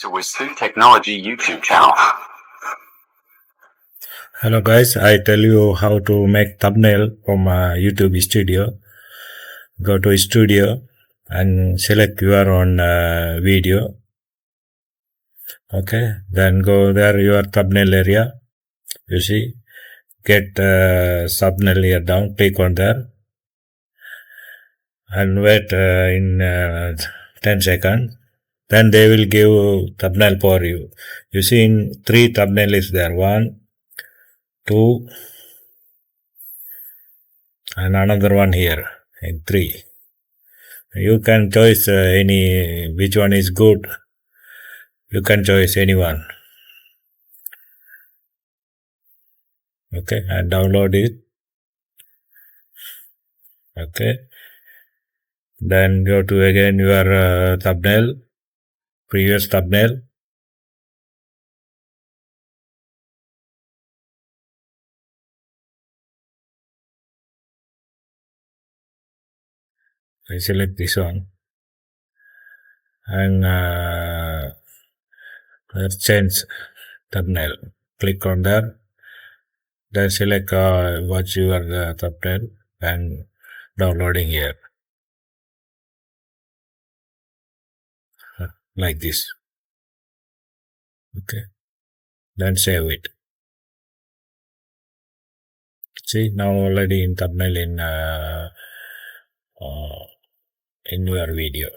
to Western Technology YouTube channel. Hello guys, I tell you how to make thumbnail from YouTube studio. Go to studio and select your own video. Okay, then go there your thumbnail area. You see, get thumbnail here down. Click on there and wait in 10 seconds. Then they will give thumbnail for you. You see, in 3 thumbnail is there. 1, 2, and another one here in 3. You can choose any which one is good. You can choose anyone. Okay, and download it. Okay, then go to again your thumbnail, previous thumbnail. I select this one and change thumbnail. Click on there. Then select what's your thumbnail and downloading here like this. Okay, then save it. See, now already in thumbnail in your video.